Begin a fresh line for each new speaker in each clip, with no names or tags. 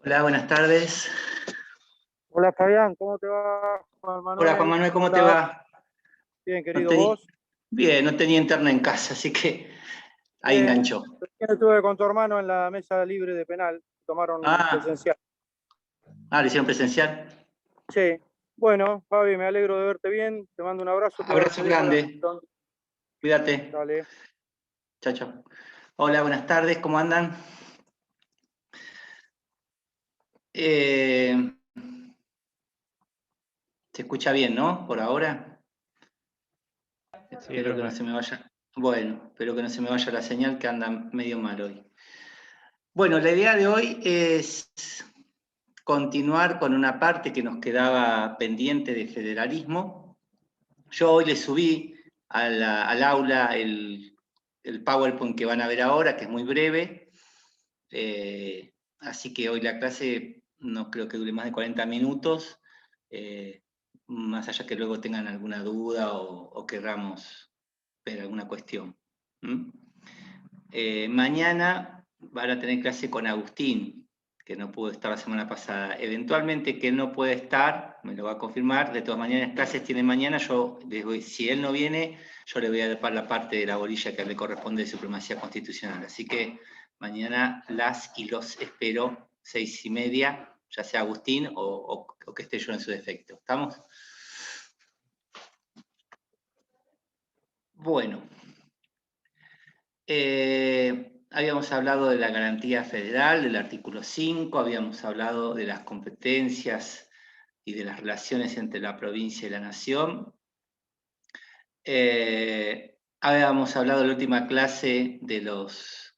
Hola, buenas tardes.
Hola Fabián, ¿cómo te va, Juan
Hola, Juan
Manuel?
Manuel,
¿Cómo
¿cómo te
andás?
va?
Bien,
No
querido,
teni-
¿vos?
Bien, no tenía internet en casa, así que ahí
Bien.
enganchó.
Recién estuve con tu hermano en la mesa libre de penal, tomaron
Ah,
presencial.
lo hicieron presencial.
Sí, bueno, Fabi, me alegro de verte bien, te mando un abrazo, te
Abrazo
dejo la
grande,
sesión.
cuídate.
Dale.
Chao, chao. Hola, buenas tardes, ¿cómo andan? Eh, Se escucha bien, ¿no? Por ahora. Espero que no se me vaya. Bueno, espero que no se me vaya la señal, que anda medio mal hoy. Bueno, la idea de hoy es continuar con una parte que nos quedaba pendiente de federalismo. Yo hoy le subí al aula el PowerPoint que van a ver ahora, que es muy breve, así que hoy la clase no creo que dure más de 40 minutos, más allá que luego tengan alguna duda o querramos ver alguna cuestión. Mañana van a tener clase con Agustín, que no pudo estar la semana pasada. Eventualmente que él no puede estar, me lo va a confirmar. De todas maneras, clases tiene mañana. Si él no viene, yo le voy a dar la parte de la bolilla que le corresponde de supremacía constitucional. Así que mañana las y los espero, 6:30, ya sea Agustín o que esté yo en su defecto. ¿Estamos? Bueno. Habíamos hablado de la garantía federal, del artículo 5, habíamos hablado de las competencias y de las relaciones entre la provincia y la nación. Habíamos hablado en la última clase de las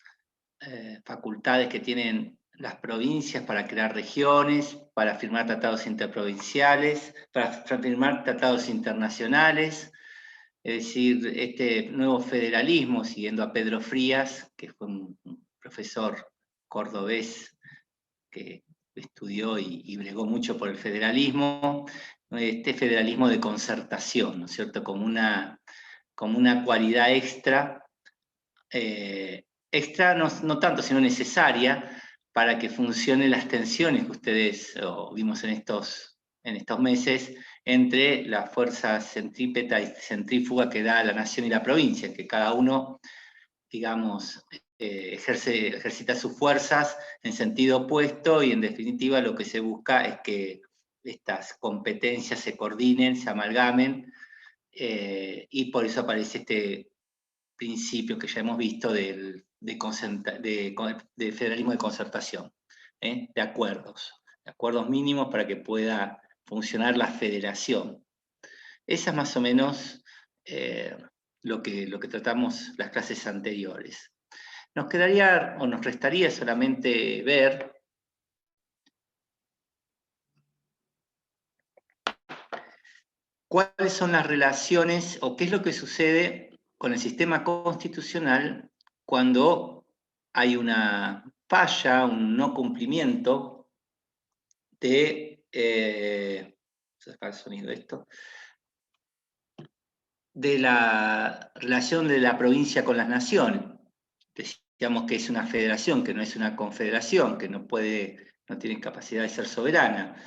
facultades que tienen las provincias para crear regiones, para firmar tratados interprovinciales, para firmar tratados internacionales. Es decir, este nuevo federalismo, siguiendo a Pedro Frías, que fue un profesor cordobés que estudió y bregó mucho por el federalismo, este federalismo de concertación, ¿no es cierto? Como una cualidad extra, extra no tanto, sino necesaria para que funcionen las tensiones que ustedes vimos en estos meses entre las fuerzas centrípeta y centrífuga que da la nación y la provincia, que cada uno, digamos, ejercita sus fuerzas en sentido opuesto y en definitiva lo que se busca es que estas competencias se coordinen, se amalgamen, y por eso aparece este principio que ya hemos visto de federalismo de concertación, de acuerdos mínimos para que pueda funcionar la federación. Esa es más o menos lo que tratamos las clases anteriores. Nos quedaría o nos restaría solamente ver cuáles son las relaciones o qué es lo que sucede con el sistema constitucional cuando hay una falla, un no cumplimiento sacar el sonido de esto, de la relación de la provincia con las naciones. Decíamos que es una federación, que no es una confederación, que no tiene capacidad de ser soberana.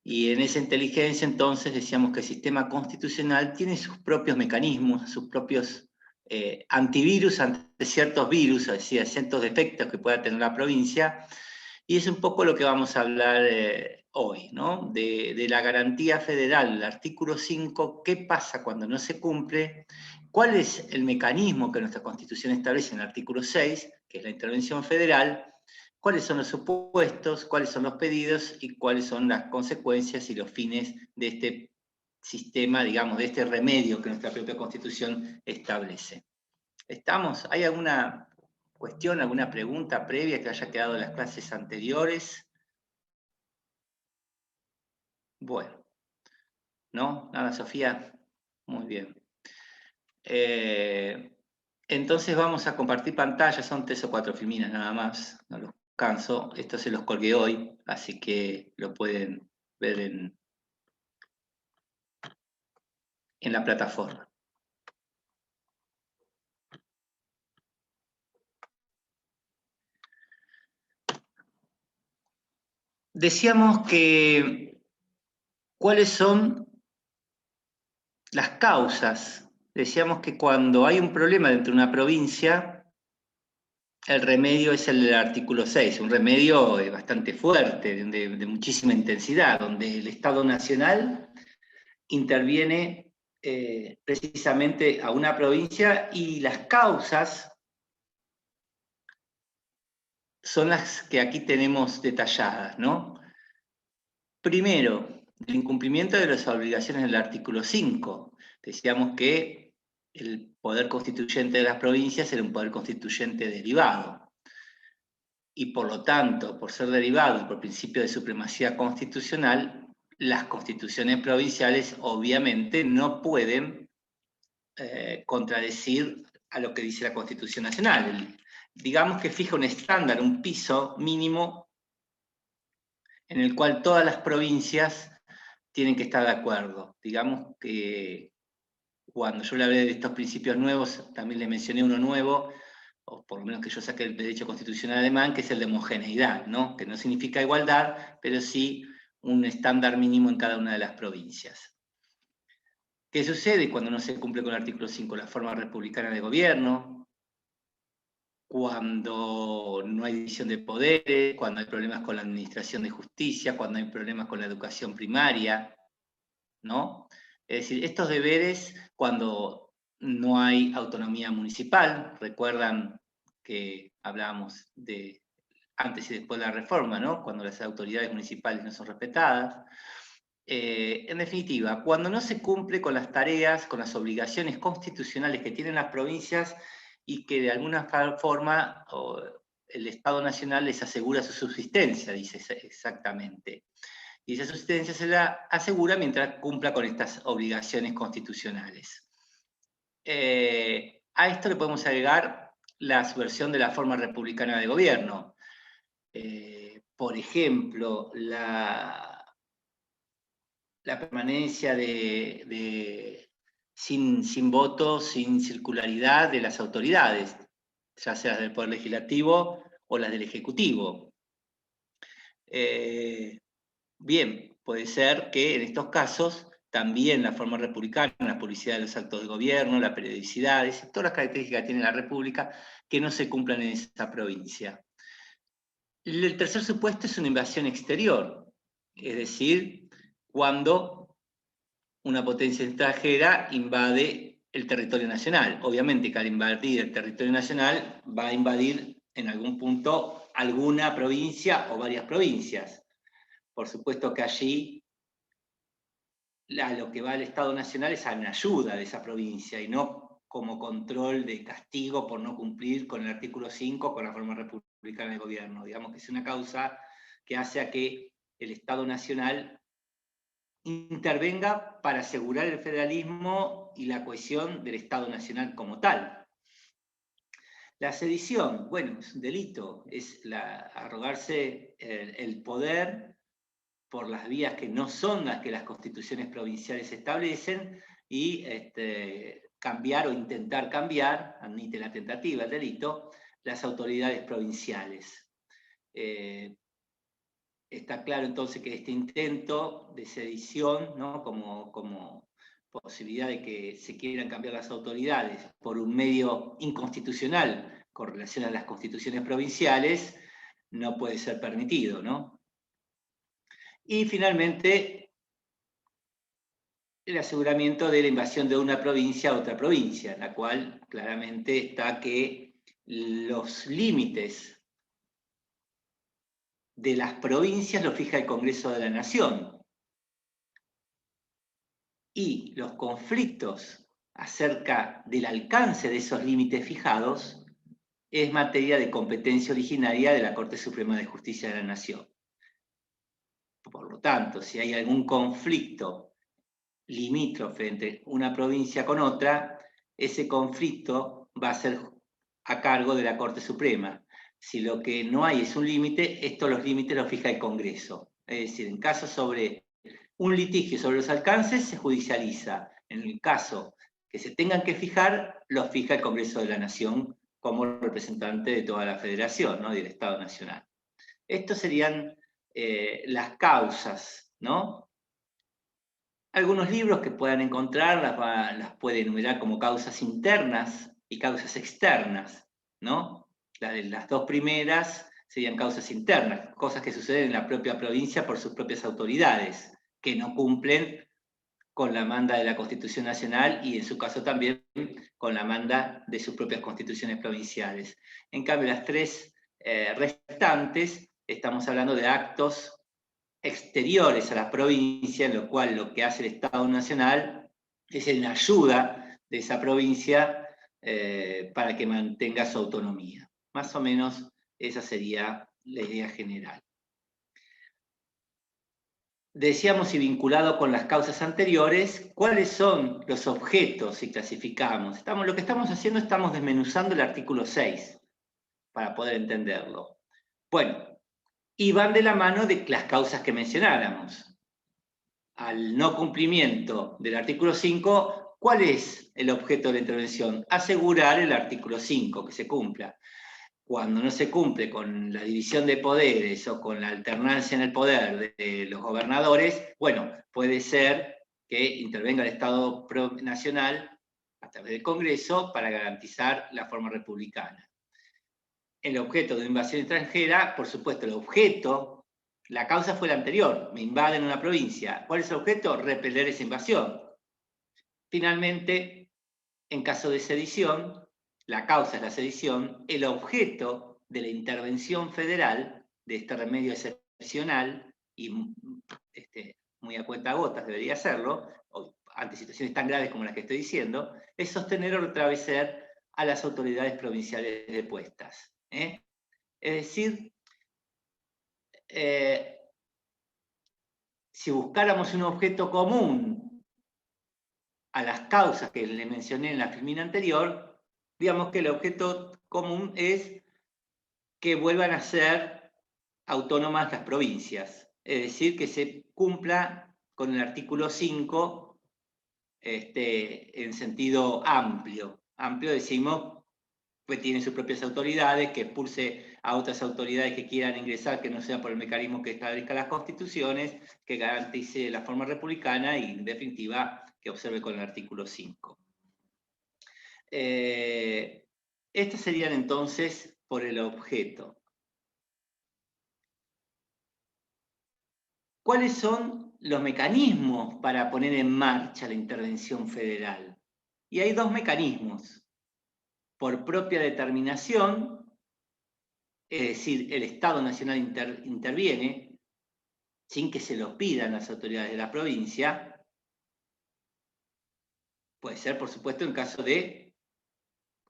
Y en esa inteligencia entonces decíamos que el sistema constitucional tiene sus propios mecanismos, sus propios antivirus ante ciertos virus, es decir, ciertos defectos que pueda tener la provincia, y es un poco lo que vamos a hablar hoy, ¿no? De la garantía federal, el artículo 5, qué pasa cuando no se cumple, cuál es el mecanismo que nuestra Constitución establece en el artículo 6, que es la intervención federal, cuáles son los supuestos, cuáles son los pedidos y cuáles son las consecuencias y los fines de este sistema, digamos, de este remedio que nuestra propia Constitución establece. ¿Estamos? ¿Hay alguna cuestión, alguna pregunta previa que haya quedado en las clases anteriores? Bueno, ¿no? Nada, Sofía. Muy bien. Entonces vamos a compartir pantalla, son 3 o 4 filminas nada más, no los canso. Esto se los colgué hoy, así que lo pueden ver en la plataforma. decíamos que cuáles son las causas. Decíamos que cuando hay un problema dentro de una provincia, el remedio es el del artículo 6, un remedio bastante fuerte, de muchísima intensidad, donde el Estado Nacional interviene precisamente a una provincia y las causas son las que aquí tenemos detalladas, ¿no? Primero, el incumplimiento de las obligaciones del artículo 5. Decíamos que el poder constituyente de las provincias era un poder constituyente derivado. Y por lo tanto, por ser derivado y por principio de supremacía constitucional, las constituciones provinciales obviamente no pueden contradecir a lo que dice la Constitución Nacional. Digamos que fija un estándar, un piso mínimo en el cual todas las provincias tienen que estar de acuerdo. Digamos que cuando yo le hablé de estos principios nuevos, también le mencioné uno nuevo, o por lo menos que yo saqué el derecho constitucional alemán, que es el de homogeneidad, ¿no? Que no significa igualdad, pero sí un estándar mínimo en cada una de las provincias. ¿Qué sucede cuando no se cumple con el artículo 5? La forma republicana de gobierno, cuando no hay división de poderes, cuando hay problemas con la administración de justicia, cuando hay problemas con la educación primaria, ¿no? Es decir, estos deberes cuando no hay autonomía municipal, recuerdan que hablábamos de antes y después de la reforma, ¿no? Cuando las autoridades municipales no son respetadas. En definitiva, cuando no se cumple con las tareas, con las obligaciones constitucionales que tienen las provincias y que de alguna forma el Estado Nacional les asegura su subsistencia, dice exactamente. Y esa subsistencia se la asegura mientras cumpla con estas obligaciones constitucionales. A esto le podemos agregar la subversión de la forma republicana de gobierno. Por ejemplo, la permanencia sin voto, sin circularidad de las autoridades, ya sea del Poder Legislativo o las del Ejecutivo. Bien, puede ser que en estos casos también la forma republicana, la publicidad de los actos de gobierno, la periodicidad, todas las características que tiene la República que no se cumplan en esa provincia. El tercer supuesto es una invasión exterior, es decir, cuando una potencia extranjera invade el territorio nacional. Obviamente que al invadir el territorio nacional va a invadir en algún punto alguna provincia o varias provincias. Por supuesto que allí lo que va al Estado Nacional es en ayuda de esa provincia y no como control de castigo por no cumplir con el artículo 5 con la forma republicana de gobierno. Digamos que es una causa que hace a que el Estado Nacional intervenga para asegurar el federalismo y la cohesión del Estado Nacional como tal. La sedición, bueno, es un delito, es arrogarse el poder por las vías que no son las que las constituciones provinciales establecen y cambiar o intentar cambiar, admite la tentativa, el delito, las autoridades provinciales. Está claro entonces que este intento de sedición, ¿no? como posibilidad de que se quieran cambiar las autoridades por un medio inconstitucional con relación a las constituciones provinciales, no puede ser permitido, ¿no? Y finalmente, el aseguramiento de la invasión de una provincia a otra provincia, en la cual claramente está que los límites de las provincias los fija el Congreso de la Nación. Y los conflictos acerca del alcance de esos límites fijados es materia de competencia originaria de la Corte Suprema de Justicia de la Nación. Por lo tanto, si hay algún conflicto limítrofe entre una provincia con otra, ese conflicto va a ser a cargo de la Corte Suprema. Si lo que no hay es un límite, los límites los fija el Congreso. Es decir, en caso sobre un litigio sobre los alcances, se judicializa. En el caso que se tengan que fijar, los fija el Congreso de la Nación como representante de toda la Federación, ¿no? Del Estado Nacional. Estos serían las causas, ¿no? Algunos libros que puedan encontrar las puede enumerar como causas internas y causas externas, ¿no? Las dos primeras serían causas internas, cosas que suceden en la propia provincia por sus propias autoridades, que no cumplen con la manda de la Constitución Nacional y en su caso también con la manda de sus propias constituciones provinciales. En cambio, las tres restantes, estamos hablando de actos exteriores a la provincia, en lo cual lo que hace el Estado Nacional es en ayuda de esa provincia para que mantenga su autonomía. Más o menos esa sería la idea general. Decíamos, y vinculado con las causas anteriores, ¿cuáles son los objetos si clasificamos? Lo que estamos haciendo, estamos desmenuzando el artículo 6 para poder entenderlo. Bueno, y van de la mano de las causas que mencionáramos. Al no cumplimiento del artículo 5, ¿cuál es el objeto de la intervención? Asegurar el artículo 5, que se cumpla. Cuando no se cumple con la división de poderes o con la alternancia en el poder de los gobernadores, bueno, puede ser que intervenga el Estado Nacional a través del Congreso para garantizar la forma republicana. El objeto de invasión extranjera, por supuesto, el objeto, la causa fue la anterior, me invaden una provincia. ¿Cuál es el objeto? Repeler esa invasión. Finalmente, en caso de sedición, la causa es la sedición, el objeto de la intervención federal, de este remedio excepcional, y muy a cuentagotas debería hacerlo, ante situaciones tan graves como las que estoy diciendo, es sostener o retravecer a las autoridades provinciales depuestas. Es decir, si buscáramos un objeto común a las causas que le mencioné en la filmina anterior, digamos que el objeto común es que vuelvan a ser autónomas las provincias, es decir, que se cumpla con el artículo 5 en sentido amplio. Amplio decimos, pues tiene sus propias autoridades, que expulse a otras autoridades que quieran ingresar, que no sea por el mecanismo que establezcan las constituciones, que garantice la forma republicana y, en definitiva, que observe con el artículo 5. Estas serían entonces por el objeto. ¿Cuáles son los mecanismos para poner en marcha la intervención federal? Y hay dos mecanismos. Por propia determinación, es decir, el Estado Nacional interviene sin que se lo pidan las autoridades de la provincia. Puede ser, por supuesto, en caso de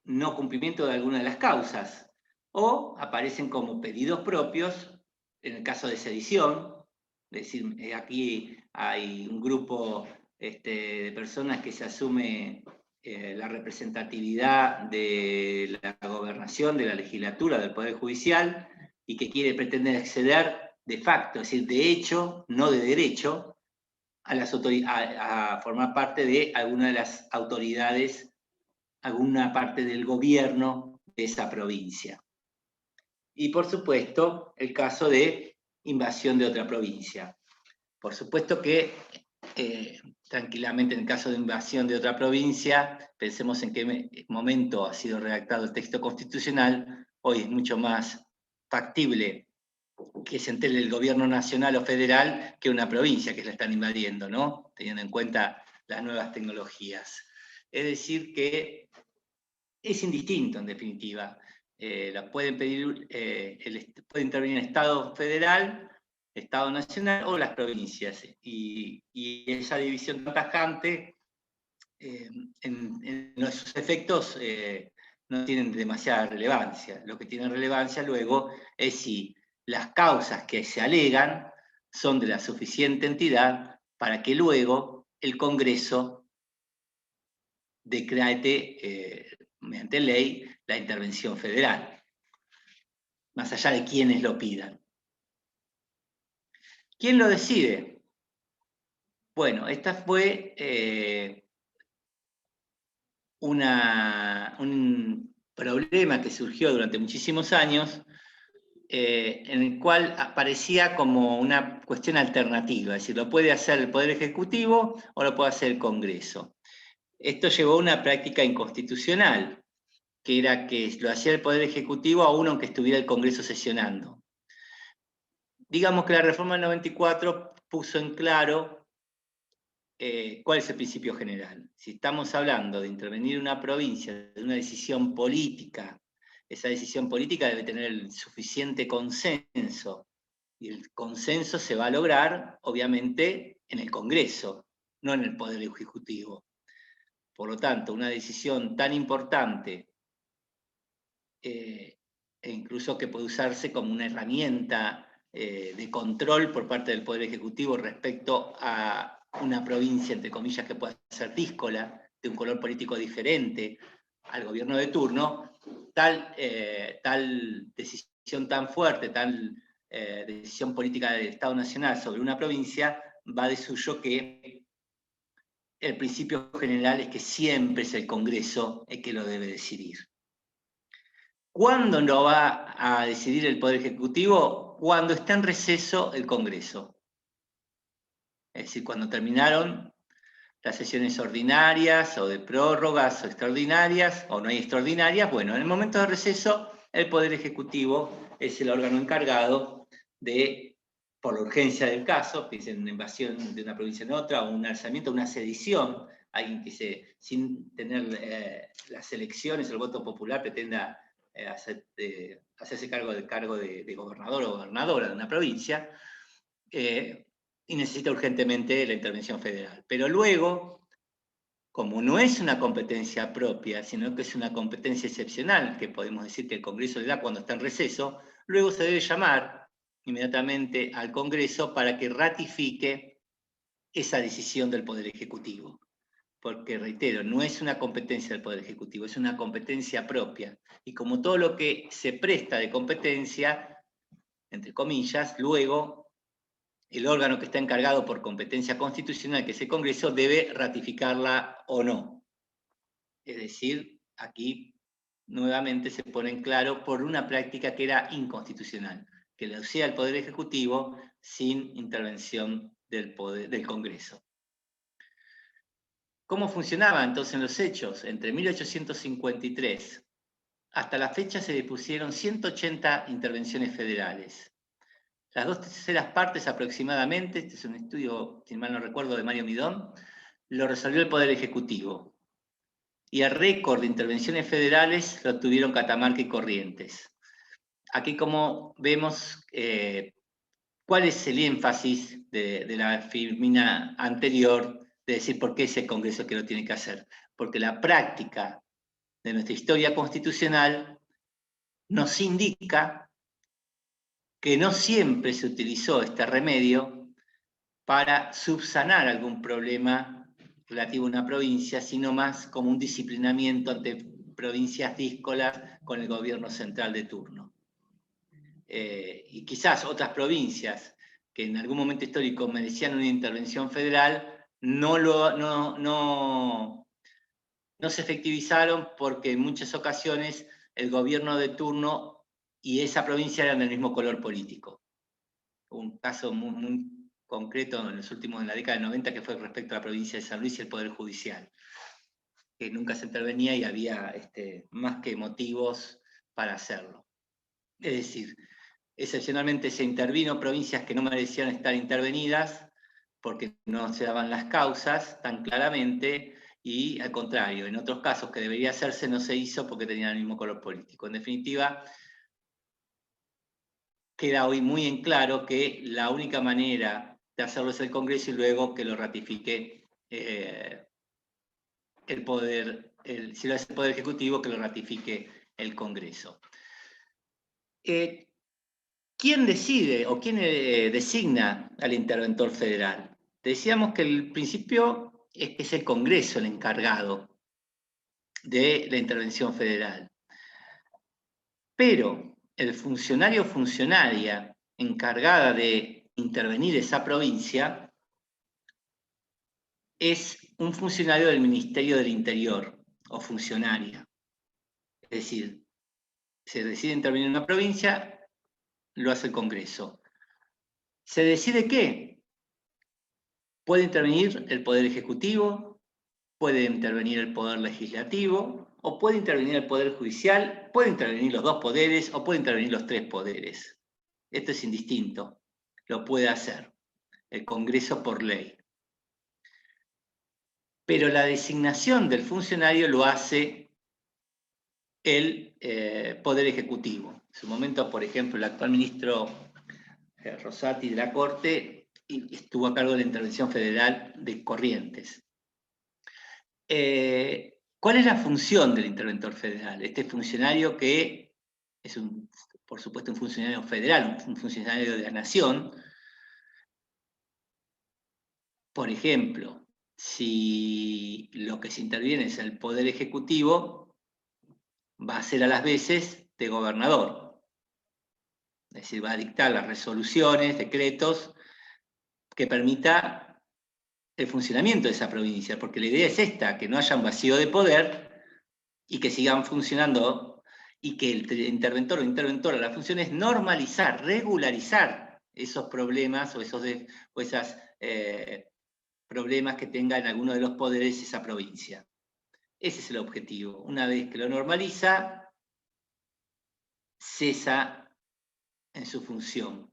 no cumplimiento de alguna de las causas. O aparecen como pedidos propios en el caso de sedición. Es decir, aquí hay un grupo de personas que se asume la representatividad de la gobernación, de la legislatura, del Poder Judicial, y que pretende acceder de facto, es decir, de hecho, no de derecho, a formar parte de alguna de las autoridades, alguna parte del gobierno de esa provincia. Y por supuesto, el caso de invasión de otra provincia. Por supuesto que tranquilamente en el caso de invasión de otra provincia, pensemos en qué momento ha sido redactado el texto constitucional, hoy es mucho más factible que se entere el gobierno nacional o federal que una provincia que la están invadiendo, ¿no? Teniendo en cuenta las nuevas tecnologías. Es decir que es indistinto en definitiva. La pueden pedir, puede intervenir el Estado federal, Estado nacional o las provincias. Y esa división tan tajante, en sus efectos, no tienen demasiada relevancia. Lo que tiene relevancia luego es si las causas que se alegan son de la suficiente entidad para que luego el Congreso decrete, mediante ley, la intervención federal, más allá de quienes lo pidan. ¿Quién lo decide? Bueno, esta fue un problema que surgió durante muchísimos años en el cual aparecía como una cuestión alternativa, es decir, lo puede hacer el Poder Ejecutivo o lo puede hacer el Congreso. Esto llevó a una práctica inconstitucional, que era que lo hacía el Poder Ejecutivo aún aunque estuviera el Congreso sesionando. Digamos que la reforma del 94 puso en claro cuál es el principio general. Si estamos hablando de intervenir en una provincia, de una decisión política, esa decisión política debe tener el suficiente consenso, y el consenso se va a lograr, obviamente, en el Congreso, no en el Poder Ejecutivo. Por lo tanto, una decisión tan importante, e incluso que puede usarse como una herramienta de control por parte del Poder Ejecutivo respecto a una provincia, entre comillas, que pueda ser díscola, de un color político diferente al gobierno de turno, tal decisión tan fuerte, tal decisión política del Estado Nacional sobre una provincia, va de suyo que el principio general es que siempre es el Congreso el que lo debe decidir. ¿Cuándo lo va a decidir el Poder Ejecutivo? Cuando está en receso el Congreso. Es decir, cuando terminaron las sesiones ordinarias o de prórrogas o extraordinarias, o no hay extraordinarias, bueno, en el momento de receso el Poder Ejecutivo es el órgano encargado de, por la urgencia del caso, piensen en una invasión de una provincia en otra, o un alzamiento, una sedición, alguien que sin tener las elecciones o el voto popular pretenda hacerse cargo de gobernador o gobernadora de una provincia, y necesita urgentemente la intervención federal. Pero luego, como no es una competencia propia, sino que es una competencia excepcional, que podemos decir que el Congreso le da cuando está en receso, luego se debe llamar inmediatamente al Congreso para que ratifique esa decisión del Poder Ejecutivo. Porque, reitero, no es una competencia del Poder Ejecutivo, es una competencia propia. Y como todo lo que se presta de competencia, entre comillas, luego el órgano que está encargado por competencia constitucional, que es el Congreso, debe ratificarla o no. Es decir, aquí nuevamente se pone en claro por una práctica que era inconstitucional, que lo hacía el Poder Ejecutivo sin intervención del Congreso. ¿Cómo funcionaba entonces en los hechos? Entre 1853 hasta la fecha se dispusieron 180 intervenciones federales. Las 2/3 partes aproximadamente, este es un estudio, si mal no recuerdo, de Mario Midón, lo resolvió el Poder Ejecutivo. Y el récord de intervenciones federales lo tuvieron Catamarca y Corrientes. Aquí, como vemos, cuál es el énfasis de la filmina anterior, de decir por qué es el Congreso que lo tiene que hacer. Porque la práctica de nuestra historia constitucional nos indica que no siempre se utilizó este remedio para subsanar algún problema relativo a una provincia, sino más como un disciplinamiento ante provincias díscolas con el gobierno central de turno. Y quizás otras provincias que en algún momento histórico merecían una intervención federal, no se efectivizaron porque en muchas ocasiones el gobierno de turno y esa provincia eran del mismo color político. Un caso muy concreto en la década del 90, que fue respecto a la provincia de San Luis y el Poder Judicial, que nunca se intervenía y había más que motivos para hacerlo. Es decir, excepcionalmente se intervino provincias que no merecían estar intervenidas porque no se daban las causas tan claramente, y al contrario, en otros casos que debería hacerse no se hizo porque tenían el mismo color político. En definitiva, queda hoy muy en claro que la única manera de hacerlo es el Congreso y luego que lo ratifique el Poder, si lo hace el Poder Ejecutivo, que lo ratifique el Congreso. ¿Quién decide o quién designa al interventor federal? Decíamos que el principio es que es el Congreso el encargado de la intervención federal. Pero el funcionario o funcionaria encargada de intervenir esa provincia es un funcionario del Ministerio del Interior o funcionaria. Es decir, se decide intervenir en una provincia, lo hace el Congreso. ¿Se decide qué? Puede intervenir el Poder Ejecutivo, puede intervenir el Poder Legislativo, o puede intervenir el Poder Judicial, puede intervenir los dos poderes, o puede intervenir los tres poderes. Esto es indistinto, lo puede hacer el Congreso por ley. Pero la designación del funcionario lo hace el Poder Ejecutivo. En su momento, por ejemplo, el actual ministro Rosati de la Corte estuvo a cargo de la intervención federal de Corrientes. ¿Cuál es la función del interventor federal? Este funcionario que es, por supuesto, un funcionario federal, un funcionario de la nación. Por ejemplo, si lo que se interviene es el Poder Ejecutivo, va a ser a las veces de gobernador. Es decir, va a dictar las resoluciones, decretos, que permita el funcionamiento de esa provincia, porque la idea es esta, que no haya un vacío de poder y que sigan funcionando, y que el interventor o interventora, la función es normalizar, regularizar esos problemas o esos problemas que tenga en alguno de los poderes esa provincia. Ese es el objetivo. Una vez que lo normaliza, cesa en su función.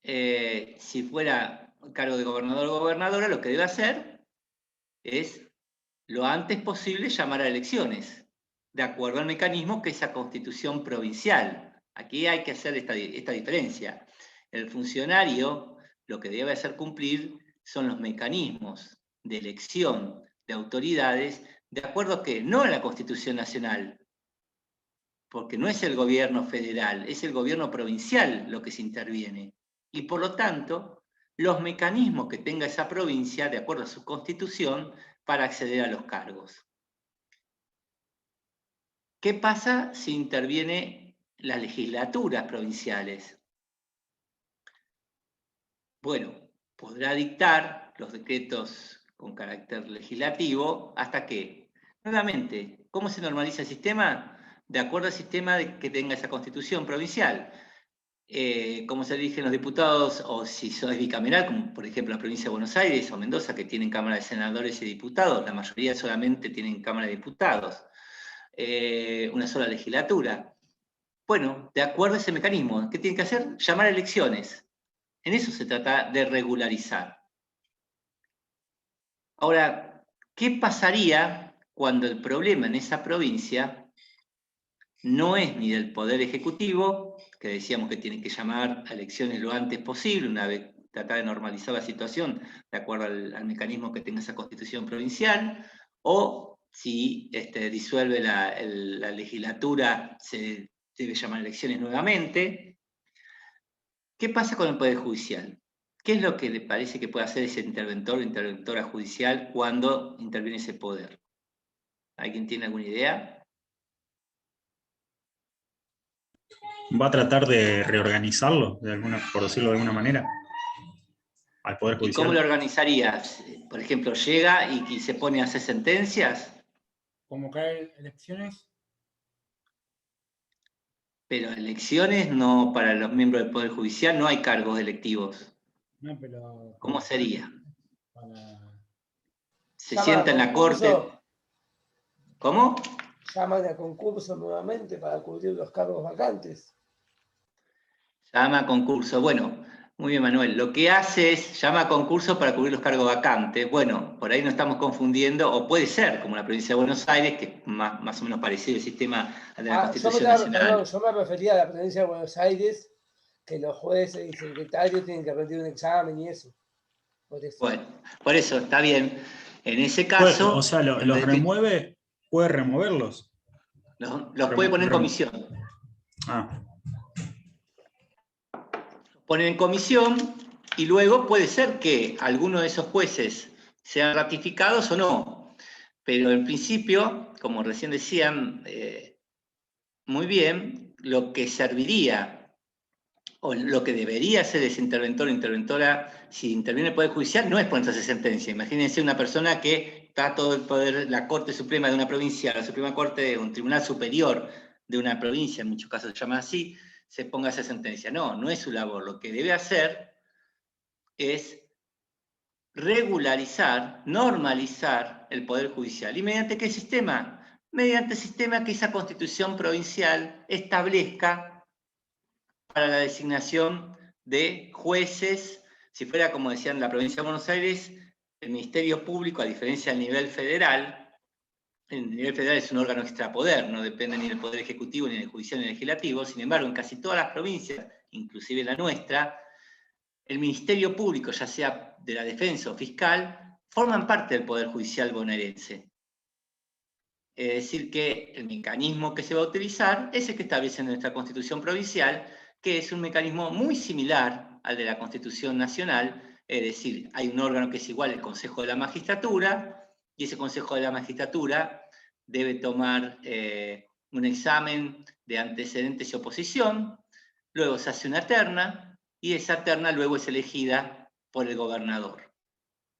Si fuera cargo de gobernador o gobernadora, lo que debe hacer es, lo antes posible, llamar a elecciones, de acuerdo al mecanismo que es la Constitución provincial. Aquí hay que hacer esta diferencia. El funcionario lo que debe hacer cumplir son los mecanismos de elección de autoridades, de acuerdo a que no a la Constitución Nacional, porque no es el gobierno federal, es el gobierno provincial lo que se interviene. Y por lo tanto, los mecanismos que tenga esa provincia, de acuerdo a su constitución, para acceder a los cargos. ¿Qué pasa si interviene las legislaturas provinciales? Bueno, podrá dictar los decretos con carácter legislativo hasta que, nuevamente, ¿cómo se normaliza el sistema? De acuerdo al sistema que tenga esa constitución provincial. Cómo se eligen los diputados, o si es bicameral, como por ejemplo la provincia de Buenos Aires o Mendoza, que tienen Cámara de Senadores y Diputados, la mayoría solamente tienen Cámara de Diputados, una sola legislatura. Bueno, de acuerdo a ese mecanismo, ¿qué tienen que hacer? Llamar a elecciones. En eso se trata de regularizar. Ahora, ¿qué pasaría cuando el problema en esa provincia no es ni del Poder Ejecutivo, que decíamos que tienen que llamar a elecciones lo antes posible, una vez tratar de normalizar la situación de acuerdo al mecanismo que tenga esa constitución provincial, o si disuelve la legislatura, se debe llamar a elecciones nuevamente? ¿Qué pasa con el Poder Judicial? ¿Qué es lo que le parece que puede hacer ese interventor o interventora judicial cuando interviene ese poder? ¿Alguien tiene alguna idea?
¿Va a tratar de reorganizarlo, por decirlo de alguna manera, al Poder Judicial?
¿Y cómo lo organizarías? Por ejemplo, llega y se pone a hacer sentencias.
¿Convocar elecciones?
Pero elecciones no, para los miembros del Poder Judicial no hay cargos electivos.
No, pero...
¿Cómo sería? Se
Llama
sienta en la corte. ¿Cómo?
Llaman a concurso nuevamente para cubrir los cargos vacantes.
Llama a concurso. Bueno, muy bien, Manuel. Lo que hace es, llama a concurso para cubrir los cargos vacantes. Bueno, por ahí no estamos confundiendo, o puede ser, como la provincia de Buenos Aires, que es más o menos parecido al sistema de la Constitución Nacional.
Yo me refería a la provincia de Buenos Aires, que los jueces y secretarios tienen que rendir un examen y eso. Por eso.
Bueno, por eso, está bien. En ese caso...
O sea, ¿los remueve? ¿Puede removerlos?
Los puede poner en comisión.
Ah.
Ponen en comisión y luego puede ser que alguno de esos jueces sean ratificados o no. Pero en principio, como recién decían muy bien, lo que serviría o lo que debería hacer ese interventor o interventora si interviene el Poder Judicial no es ponerse a hacer sentencia. Imagínense una persona que está todo el poder, la Corte Suprema de una provincia, la Suprema Corte, un tribunal superior de una provincia, en muchos casos se llama así, se ponga esa sentencia. No, no es su labor. Lo que debe hacer es regularizar, normalizar el Poder Judicial. ¿Y mediante qué sistema? Mediante el sistema que esa Constitución provincial establezca para la designación de jueces. Si fuera, como decían, la provincia de Buenos Aires, el Ministerio Público, a diferencia del nivel federal, el nivel federal es un órgano extrapoder, no depende ni del Poder Ejecutivo, ni del Judicial, ni del Legislativo. Sin embargo, en casi todas las provincias, inclusive la nuestra, el Ministerio Público, ya sea de la defensa o fiscal, forman parte del Poder Judicial bonaerense. Es decir, que el mecanismo que se va a utilizar es el que establece nuestra Constitución provincial, que es un mecanismo muy similar al de la Constitución nacional. Es decir, hay un órgano que es igual, el Consejo de la Magistratura, y ese Consejo de la Magistratura debe tomar un examen de antecedentes y oposición, luego se hace una terna, y esa terna luego es elegida por el gobernador.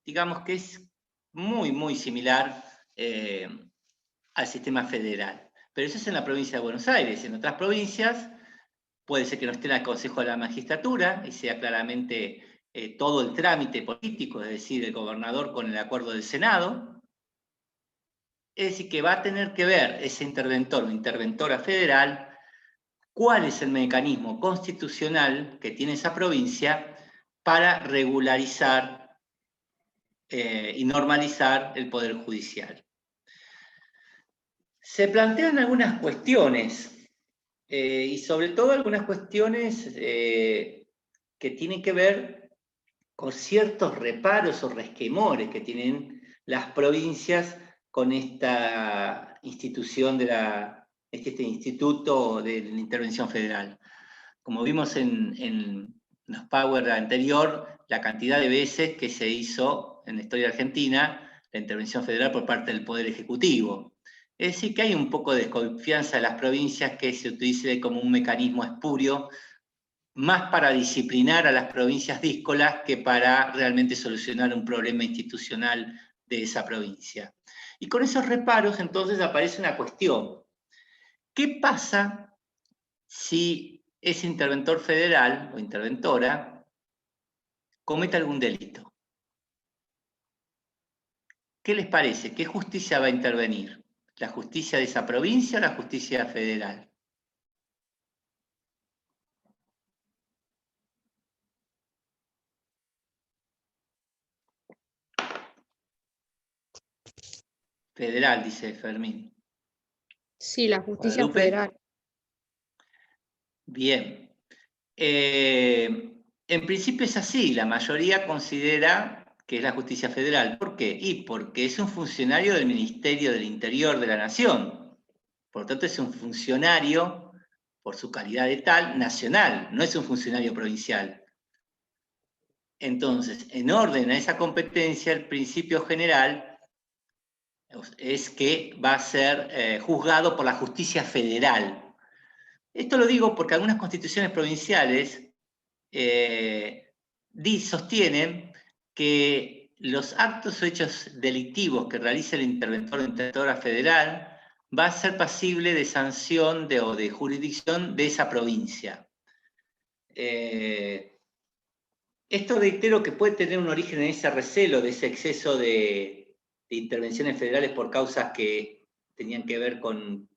Digamos que es muy, muy similar al sistema federal. Pero eso es en la provincia de Buenos Aires. En otras provincias puede ser que no esté en el Consejo de la Magistratura y sea claramente todo el trámite político, es decir, el gobernador con el acuerdo del Senado. Es decir, que va a tener que ver ese interventor o interventora federal cuál es el mecanismo constitucional que tiene esa provincia para regularizar y normalizar el Poder Judicial. Se plantean algunas cuestiones, y sobre todo algunas cuestiones que tienen que ver con ciertos reparos o resquemores que tienen las provincias con esta institución este instituto de la intervención federal. Como vimos en los Power anterior, la cantidad de veces que se hizo en la historia argentina la intervención federal por parte del Poder Ejecutivo. Es decir, que hay un poco de desconfianza de las provincias que se utilice como un mecanismo espurio, más para disciplinar a las provincias díscolas que para realmente solucionar un problema institucional de esa provincia. Y con esos reparos, entonces, aparece una cuestión. ¿Qué pasa si ese interventor federal o interventora comete algún delito? ¿Qué les parece? ¿Qué justicia va a intervenir? ¿La justicia de esa provincia o la justicia federal? Federal, dice Fermín.
Sí, la justicia
Guadalupe.
federal.
Bien. En principio es así, la mayoría considera que es la justicia federal. ¿Por qué? Y porque es un funcionario del Ministerio del Interior de la Nación. Por lo tanto, es un funcionario, por su calidad de tal, nacional, no es un funcionario provincial. Entonces, en orden a esa competencia, el principio general es que va a ser juzgado por la justicia federal. Esto lo digo porque algunas constituciones provinciales sostienen que los actos o hechos delictivos que realice el interventor o interventora federal va a ser pasible de sanción o de jurisdicción de esa provincia. Esto reitero que puede tener un origen en ese recelo, de ese exceso de intervenciones federales por causas que tenían que ver con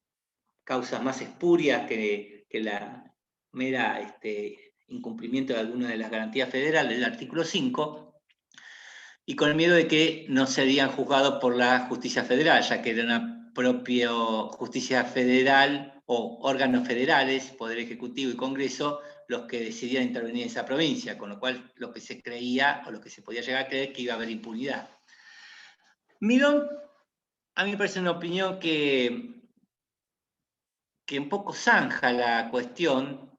causas más espurias que la mera incumplimiento de alguna de las garantías federales del artículo 5, y con el miedo de que no serían juzgados por la justicia federal, ya que era una propia justicia federal o órganos federales, Poder Ejecutivo y Congreso, los que decidían intervenir en esa provincia, con lo cual lo que se creía o lo que se podía llegar a creer que iba a haber impunidad. Mirón, a mí me parece una opinión que un poco zanja la cuestión,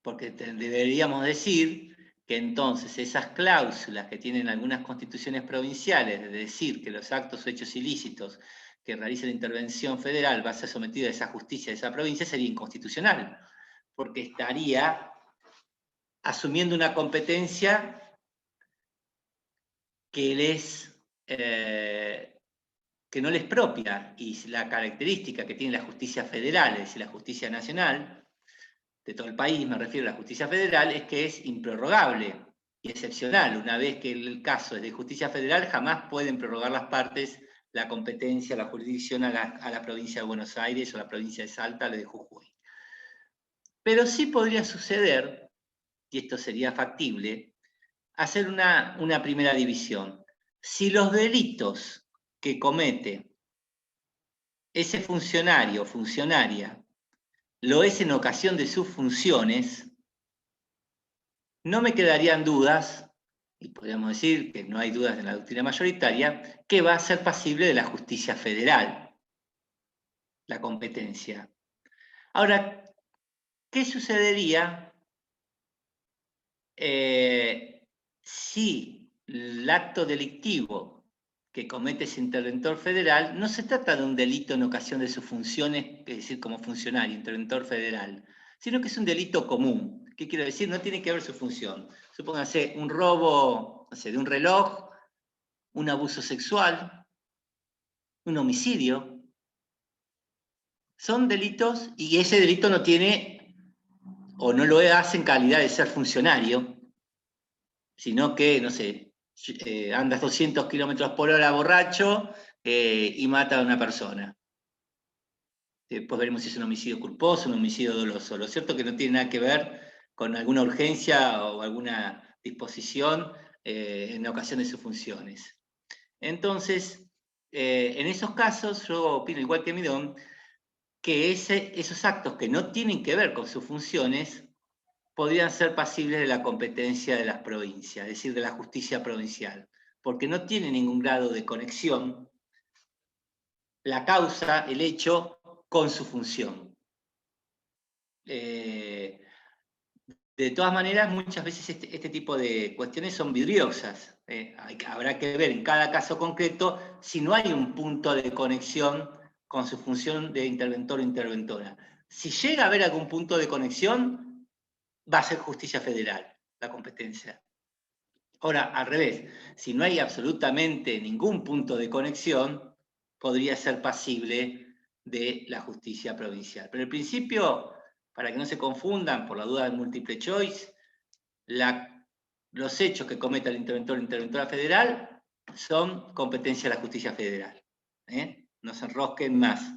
porque deberíamos decir que entonces esas cláusulas que tienen algunas constituciones provinciales, de decir que los actos o hechos ilícitos que realice la intervención federal va a ser sometido a esa justicia de esa provincia, sería inconstitucional, porque estaría asumiendo una competencia que no les propia, y la característica que tiene la justicia federal y la justicia nacional de todo el país, me refiero a la justicia federal, es que es improrrogable y excepcional. Una vez que el caso es de justicia federal, jamás pueden prorrogar las partes la competencia, la jurisdicción a la provincia de Buenos Aires o a la provincia de Salta o de Jujuy. Pero sí podría suceder, y esto sería factible, hacer una primera división. Si los delitos que comete ese funcionario o funcionaria lo es en ocasión de sus funciones, no me quedarían dudas, y podríamos decir que no hay dudas en la doctrina mayoritaria, que va a ser pasible de la justicia federal, la competencia. Ahora, ¿qué sucedería si el acto delictivo que comete ese interventor federal no se trata de un delito en ocasión de sus funciones, es decir, como funcionario, interventor federal, sino que es un delito común? ¿Qué quiero decir? No tiene que ver su función. Supóngase un robo, no sé, de un reloj, un abuso sexual, un homicidio. Son delitos y ese delito no tiene, o no lo hace en calidad de ser funcionario, sino que, no sé, andas 200 kilómetros por hora borracho y mata a una persona. Después veremos si es un homicidio culposo, un homicidio doloso. Lo cierto es que no tiene nada que ver con alguna urgencia o alguna disposición en ocasión de sus funciones. Entonces, en esos casos, yo opino igual que Midón, que esos actos que no tienen que ver con sus funciones podrían ser pasibles de la competencia de las provincias, es decir, de la justicia provincial, porque no tiene ningún grado de conexión la causa, el hecho, con su función. De todas maneras, muchas veces este tipo de cuestiones son vidriosas. Habrá que ver en cada caso concreto si no hay un punto de conexión con su función de interventor o interventora. Si llega a haber algún punto de conexión, va a ser justicia federal la competencia. Ahora, al revés, si no hay absolutamente ningún punto de conexión, podría ser pasible de la justicia provincial. Pero en principio, para que no se confundan por la duda del múltiple choice, los hechos que cometa el interventor o interventora federal son competencia de la justicia federal. No se enrosquen más.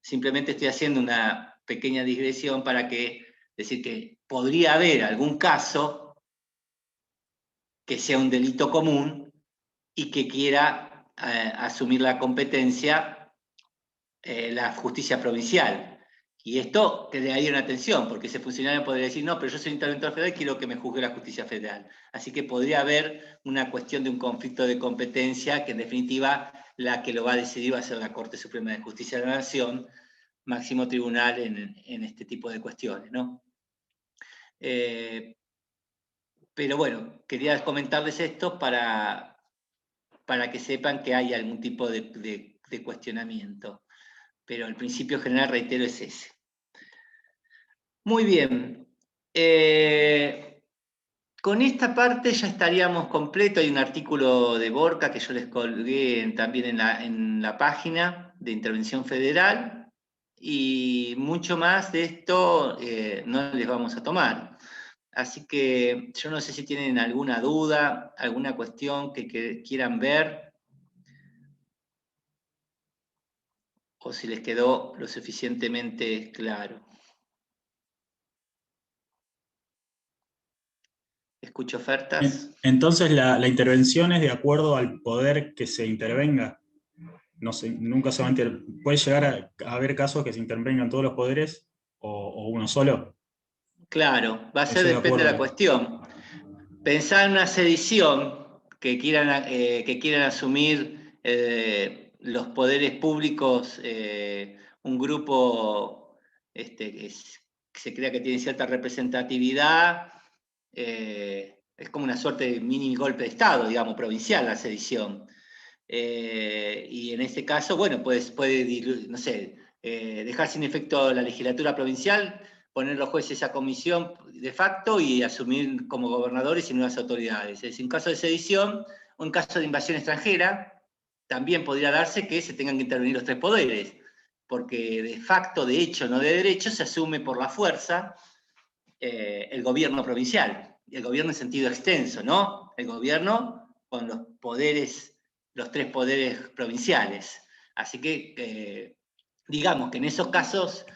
Simplemente estoy haciendo una pequeña digresión para decir que podría haber algún caso que sea un delito común y que quiera asumir la competencia la justicia provincial. Y esto crearía una tensión, porque ese funcionario podría decir, no, pero yo soy interventor federal y quiero que me juzgue la justicia federal. Así que podría haber una cuestión de un conflicto de competencia que en definitiva la que lo va a decidir va a ser la Corte Suprema de Justicia de la Nación, máximo tribunal en este tipo de cuestiones, ¿no? Pero bueno, quería comentarles esto para que sepan que hay algún tipo de cuestionamiento. Pero el principio general, reitero, es ese. Muy bien. Con esta parte ya estaríamos completos. Hay un artículo de Borca que yo les colgué también en la página de Intervención Federal, y mucho más de esto no les vamos a tomar. Así que yo no sé si tienen alguna duda, alguna cuestión que quieran ver, o si les quedó lo suficientemente claro. Escucho ofertas.
Entonces la intervención es de acuerdo al poder que se intervenga. No sé, nunca se va a ¿puede llegar a haber casos que se intervengan todos los poderes o uno solo?
Claro, va a ser depende de la cuestión. Pensar en una sedición que quieran asumir los poderes públicos, un grupo que se crea que tiene cierta representatividad, es como una suerte de mini golpe de Estado, digamos, provincial la sedición. Y en este caso, bueno, puede no sé, dejar sin efecto la legislatura provincial, poner los jueces a comisión de facto y asumir como gobernadores y nuevas autoridades. Es decir, en caso de sedición o en caso de invasión extranjera, también podría darse que se tengan que intervenir los tres poderes, porque de facto, de hecho, no de derecho, se asume por la fuerza el gobierno provincial, el gobierno en sentido extenso, ¿no? El gobierno con los poderes, los 3 poderes provinciales. Así que, digamos que en esos casos,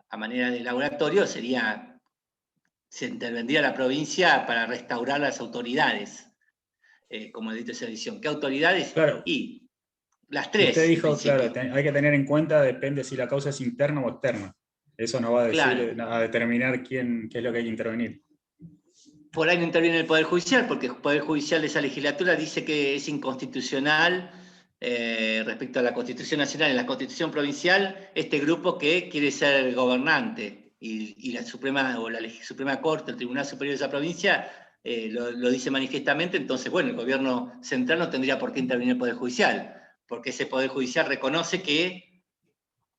a manera de laboratorio, se intervendría la provincia para restaurar las autoridades, como delito de sedición. ¿Qué autoridades?
Claro.
Y las 3.
Usted dijo,
en
claro,
principio.
hay que tener en cuenta, depende si la causa es interna o externa. Eso nos va a decir,
Claro.
a determinar qué es lo que hay que intervenir.
Por ahí no interviene el Poder Judicial, porque el Poder Judicial de esa legislatura dice que es inconstitucional respecto a la Constitución Nacional. En la Constitución Provincial, este grupo que quiere ser gobernante y la Suprema Corte, el Tribunal Superior de esa provincia, lo dice manifiestamente. Entonces, bueno, el gobierno central no tendría por qué intervenir el Poder Judicial, porque ese Poder Judicial reconoce que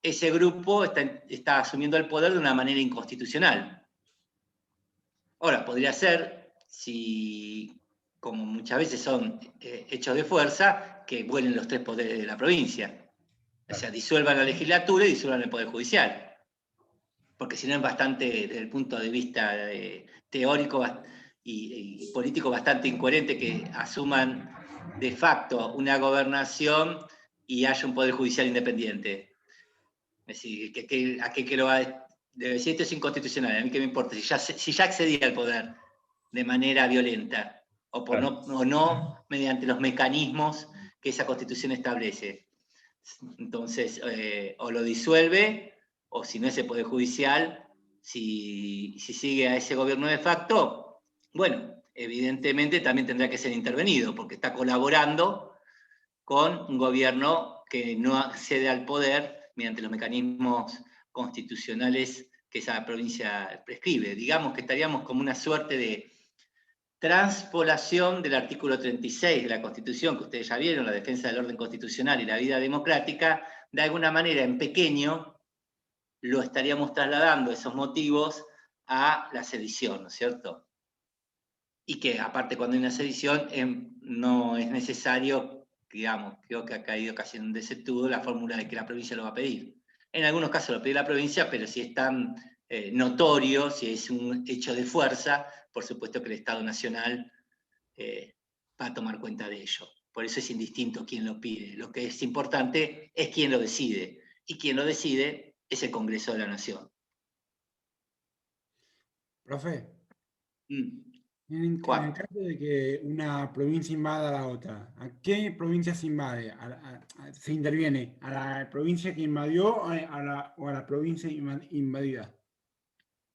ese grupo está asumiendo el poder de una manera inconstitucional. Ahora, podría ser, si, como muchas veces son hechos de fuerza, que vuelen los 3 poderes de la provincia. O sea, disuelvan la legislatura y disuelvan el Poder Judicial. Porque si no es bastante, desde el punto de vista teórico y político, bastante incoherente que asuman de facto una gobernación y haya un Poder Judicial independiente. Es decir, ¿a qué lo va a decir? Esto es inconstitucional, a mí qué me importa, si ya accedía al poder de manera violenta, o no mediante los mecanismos que esa Constitución establece. Entonces, o lo disuelve, o si no ese Poder Judicial, si sigue a ese gobierno de facto, bueno, evidentemente también tendrá que ser intervenido, porque está colaborando con un gobierno que no accede al poder mediante los mecanismos constitucionales que esa provincia prescribe. Digamos que estaríamos como una suerte de transpolación del artículo 36 de la Constitución, que ustedes ya vieron, la defensa del orden constitucional y la vida democrática. De alguna manera, en pequeño, lo estaríamos trasladando esos motivos a la sedición, ¿no es cierto? Y que aparte, cuando hay una sedición, no es necesario, digamos, creo que ha caído casi en un desetudo la fórmula de que la provincia lo va a pedir. En algunos casos lo pide la provincia, pero si es tan notorio, si es un hecho de fuerza, por supuesto que el Estado Nacional va a tomar cuenta de ello. Por eso es indistinto quién lo pide. Lo que es importante es quién lo decide. Y quien lo decide es el Congreso de la Nación.
Profe,
Mm.
en
¿Cuál?
el caso de que una provincia invada a la otra, ¿a qué provincia se invade? ¿Se interviene? ¿A la provincia que invadió o a la provincia invadida?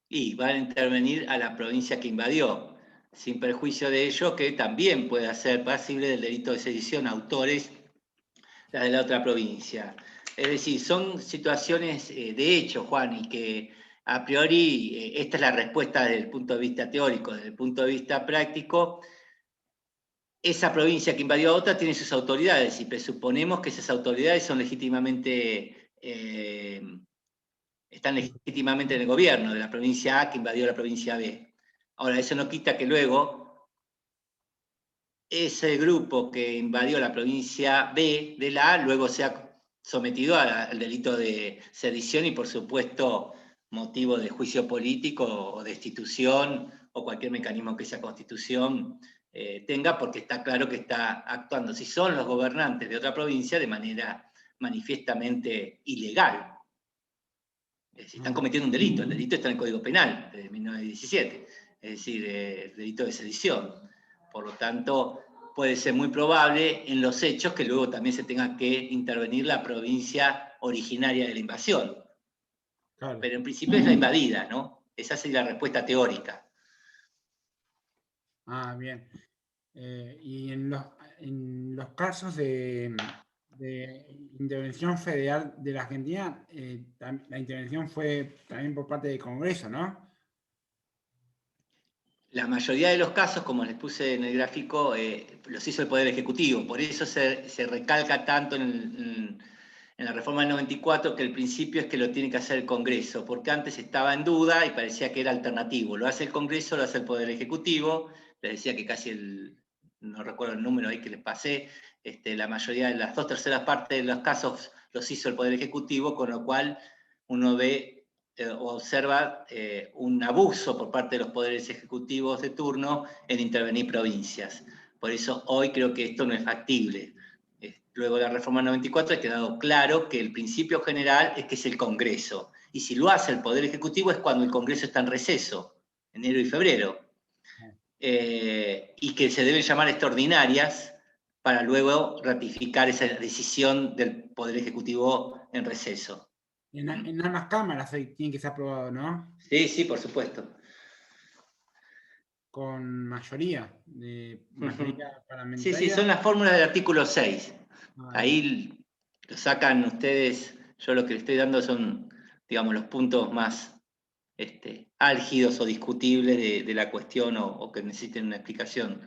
Y van a intervenir a la provincia que invadió, sin perjuicio de ello que también puede ser pasible del delito de sedición autores la de la otra provincia. Es decir, son situaciones de hecho, Juan, y que a priori esta es la respuesta desde el punto de vista teórico. Desde el punto de vista práctico, esa provincia que invadió a otra tiene sus autoridades y presuponemos que esas autoridades son legítimamente, están legítimamente en el gobierno de la provincia A que invadió la provincia B. Ahora, eso no quita que luego ese grupo que invadió la provincia B de la A luego sea sometido al delito de sedición y, por supuesto, motivo de juicio político o destitución o cualquier mecanismo que esa Constitución tenga, porque está claro que está actuando, si son los gobernantes de otra provincia, de manera manifiestamente ilegal. Es decir, están cometiendo un delito. El delito está en el Código Penal de 1917, es decir, el delito de sedición. Por lo tanto, puede ser muy probable en los hechos que luego también se tenga que intervenir la provincia originaria de la invasión.
Claro.
Pero en principio es la invadida, ¿no? Esa sería la respuesta teórica.
Ah, bien. Y en los casos de intervención federal de la Argentina, la intervención fue también por parte del Congreso, ¿no?
La mayoría de los casos, como les puse en el gráfico, los hizo el Poder Ejecutivo. Por eso se recalca tanto en la reforma del 94 que el principio es que lo tiene que hacer el Congreso, porque antes estaba en duda y parecía que era alternativo. Lo hace el Congreso, lo hace el Poder Ejecutivo. Les decía que casi no recuerdo el número ahí que les pasé, la mayoría de las 2/3 partes de los casos los hizo el Poder Ejecutivo, con lo cual uno ve o observa un abuso por parte de los poderes ejecutivos de turno en intervenir provincias. Por eso hoy creo que esto no es factible. Luego de la reforma 94 ha quedado claro que el principio general es que es el Congreso. Y si lo hace el Poder Ejecutivo es cuando el Congreso está en receso, enero y febrero. Y que se deben llamar extraordinarias para luego ratificar esa decisión del Poder Ejecutivo en receso.
En ambas cámaras tiene que ser aprobado, ¿no?
Sí, sí, por supuesto.
Con mayoría
Sí,
parlamentaria.
sí, son las fórmulas del artículo 6.
Ah,
Ahí lo sacan ustedes, yo lo que les estoy dando son, digamos, los puntos más álgidos o discutibles de la cuestión o que necesiten una explicación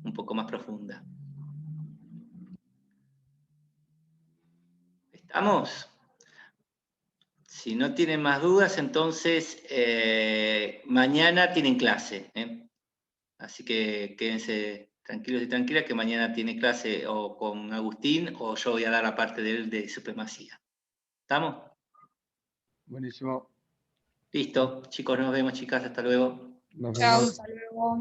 un poco más profunda. ¿Estamos? Si no tienen más dudas, entonces mañana tienen clase. Así que quédense tranquilos y tranquilas que mañana tiene clase o con Agustín o yo voy a dar la parte de él de supremacía. ¿Estamos?
Buenísimo.
Listo. Chicos, nos vemos, chicas. Hasta luego.
Nos
Chao,
vemos.
hasta luego.